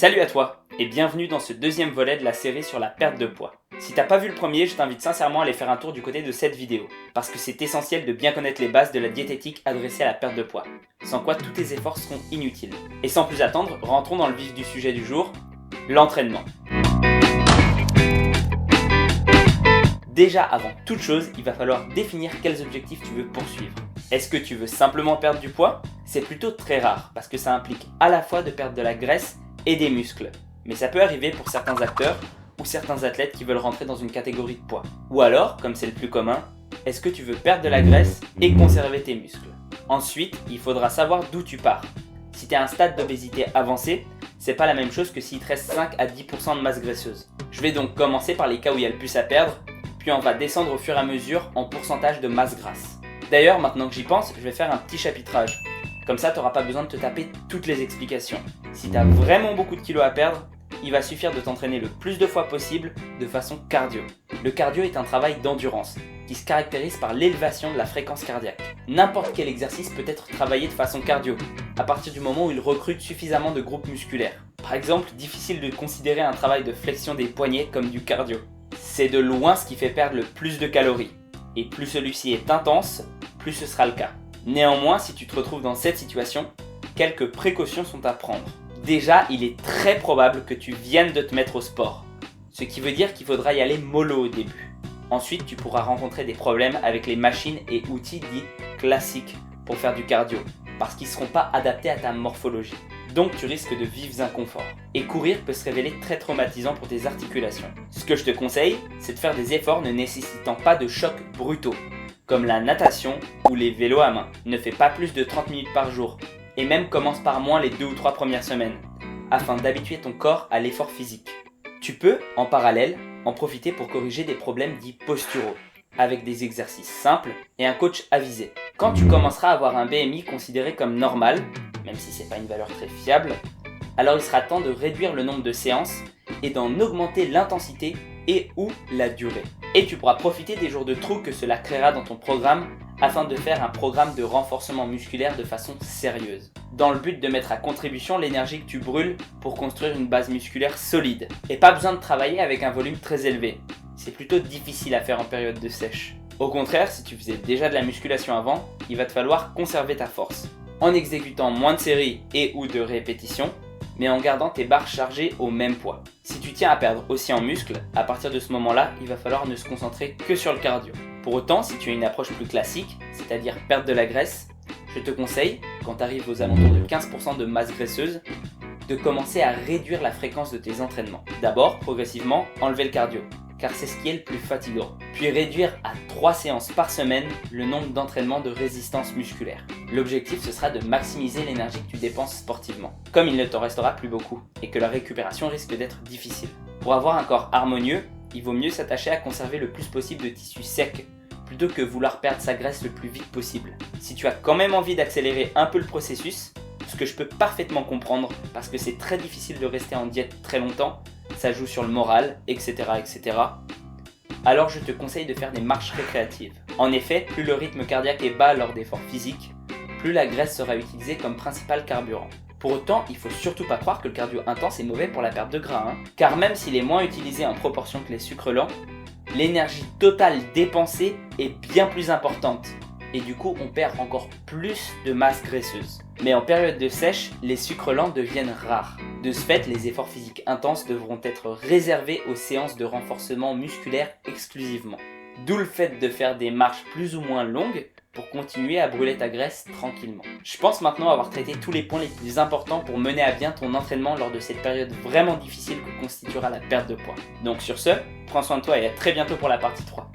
Salut à toi et bienvenue dans ce deuxième volet de la série sur la perte de poids. Si t'as pas vu le premier, je t'invite sincèrement à aller faire un tour du côté de cette vidéo, parce que c'est essentiel de bien connaître les bases de la diététique adressée à la perte de poids, sans quoi tous tes efforts seront inutiles. Et sans plus attendre, rentrons dans le vif du sujet du jour, l'entraînement. Déjà avant toute chose, il va falloir définir quels objectifs tu veux poursuivre. Est-ce que tu veux simplement perdre du poids ? C'est plutôt très rare, parce que ça implique à la fois de perdre de la graisse et des muscles. Mais ça peut arriver pour certains acteurs ou certains athlètes qui veulent rentrer dans une catégorie de poids. Ou alors, comme c'est le plus commun, est-ce que tu veux perdre de la graisse et conserver tes muscles ? Ensuite, il faudra savoir d'où tu pars. Si tu es à un stade d'obésité avancé, c'est pas la même chose que s'il te reste 5 à 10% de masse graisseuse. Je vais donc commencer par les cas où il y a le plus à perdre, puis on va descendre au fur et à mesure en pourcentage de masse grasse. D'ailleurs, maintenant que j'y pense, je vais faire un petit chapitrage. Comme ça, tu n'auras pas besoin de te taper toutes les explications. Si tu as vraiment beaucoup de kilos à perdre, il va suffire de t'entraîner le plus de fois possible de façon cardio. Le cardio est un travail d'endurance qui se caractérise par l'élévation de la fréquence cardiaque. N'importe quel exercice peut être travaillé de façon cardio, à partir du moment où il recrute suffisamment de groupes musculaires. Par exemple, difficile de considérer un travail de flexion des poignets comme du cardio. C'est de loin ce qui fait perdre le plus de calories. Et plus celui-ci est intense, plus ce sera le cas. Néanmoins, si tu te retrouves dans cette situation, quelques précautions sont à prendre. Déjà, il est très probable que tu viennes de te mettre au sport, ce qui veut dire qu'il faudra y aller mollo au début. Ensuite, tu pourras rencontrer des problèmes avec les machines et outils dits classiques pour faire du cardio, parce qu'ils ne seront pas adaptés à ta morphologie. Donc tu risques de vifs inconforts. Et courir peut se révéler très traumatisant pour tes articulations. Ce que je te conseille, c'est de faire des efforts ne nécessitant pas de chocs brutaux, comme la natation ou les vélos à main. Ne fais pas plus de 30 minutes par jour, et même commence par moins les 2 ou 3 premières semaines, afin d'habituer ton corps à l'effort physique. Tu peux, en parallèle, en profiter pour corriger des problèmes dits posturaux, avec des exercices simples et un coach avisé. Quand tu commenceras à avoir un BMI considéré comme normal, même si c'est pas une valeur très fiable, alors il sera temps de réduire le nombre de séances et d'en augmenter l'intensité et ou la durée. Et tu pourras profiter des jours de trou que cela créera dans ton programme afin de faire un programme de renforcement musculaire de façon sérieuse, dans le but de mettre à contribution l'énergie que tu brûles pour construire une base musculaire solide. Et pas besoin de travailler avec un volume très élevé, c'est plutôt difficile à faire en période de sèche. Au contraire, si tu faisais déjà de la musculation avant, il va te falloir conserver ta force, en exécutant moins de séries et ou de répétitions, mais en gardant tes barres chargées au même poids. Si tu tiens à perdre aussi en muscle, à partir de ce moment-là, il va falloir ne se concentrer que sur le cardio. Pour autant, si tu as une approche plus classique, c'est-à-dire perdre de la graisse, je te conseille, quand tu arrives aux alentours de 15% de masse graisseuse, de commencer à réduire la fréquence de tes entraînements. D'abord, progressivement, enlever le cardio, car c'est ce qui est le plus fatigant. Puis réduire à 3 séances par semaine le nombre d'entraînements de résistance musculaire. L'objectif, ce sera de maximiser l'énergie que tu dépenses sportivement, comme il ne t'en restera plus beaucoup, et que la récupération risque d'être difficile. Pour avoir un corps harmonieux, il vaut mieux s'attacher à conserver le plus possible de tissu sec, plutôt que vouloir perdre sa graisse le plus vite possible. Si tu as quand même envie d'accélérer un peu le processus, ce que je peux parfaitement comprendre, parce que c'est très difficile de rester en diète très longtemps, ça joue sur le moral, etc., etc., alors je te conseille de faire des marches récréatives. En effet, plus le rythme cardiaque est bas lors d'efforts physiques, plus la graisse sera utilisée comme principal carburant. Pour autant, il faut surtout pas croire que le cardio intense est mauvais pour la perte de gras, car même s'il est moins utilisé en proportion que les sucres lents, l'énergie totale dépensée est bien plus importante, et du coup on perd encore plus de masse graisseuse. Mais en période de sèche, les sucres lents deviennent rares. De ce fait, les efforts physiques intenses devront être réservés aux séances de renforcement musculaire exclusivement. D'où le fait de faire des marches plus ou moins longues pour continuer à brûler ta graisse tranquillement. Je pense maintenant avoir traité tous les points les plus importants pour mener à bien ton entraînement lors de cette période vraiment difficile que constituera la perte de poids. Donc sur ce, prends soin de toi et à très bientôt pour la partie 3.